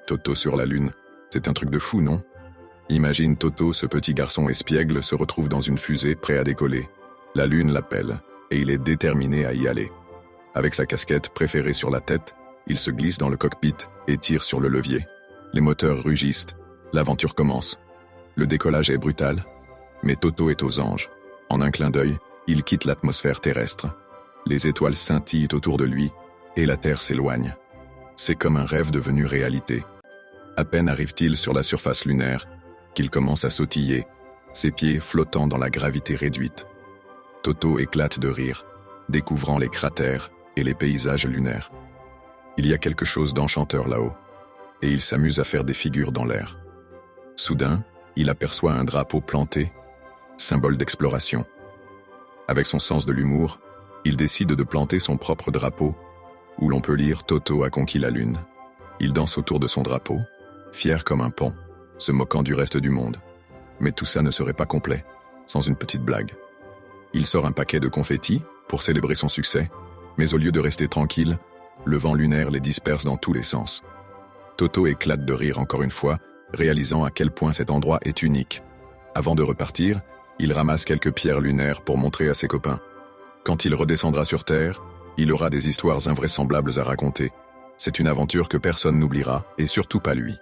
Toto sur la Lune, c'est un truc de fou, non? Imagine Toto, ce petit garçon espiègle, se retrouve dans une fusée prêt à décoller. La Lune l'appelle, et il est déterminé à y aller. Avec sa casquette préférée sur la tête, il se glisse dans le cockpit et tire sur le levier. Les moteurs rugissent, l'aventure commence. Le décollage est brutal, mais Toto est aux anges. En un clin d'œil, il quitte l'atmosphère terrestre. Les étoiles scintillent autour de lui, et la Terre s'éloigne. C'est comme un rêve devenu réalité. À peine arrive-t-il sur la surface lunaire, qu'il commence à sautiller, ses pieds flottant dans la gravité réduite. Toto éclate de rire, découvrant les cratères et les paysages lunaires. Il y a quelque chose d'enchanteur là-haut, et il s'amuse à faire des figures dans l'air. Soudain, il aperçoit un drapeau planté, symbole d'exploration. Avec son sens de l'humour, il décide de planter son propre drapeau, où l'on peut lire « Toto a conquis la Lune ». Il danse autour de son drapeau, fier comme un paon, se moquant du reste du monde. Mais tout ça ne serait pas complet, sans une petite blague. Il sort un paquet de confettis pour célébrer son succès, mais au lieu de rester tranquille, le vent lunaire les disperse dans tous les sens. Toto éclate de rire encore une fois, réalisant à quel point cet endroit est unique. Avant de repartir, il ramasse quelques pierres lunaires pour montrer à ses copains. Quand il redescendra sur Terre, il aura des histoires invraisemblables à raconter. C'est une aventure que personne n'oubliera, et surtout pas lui.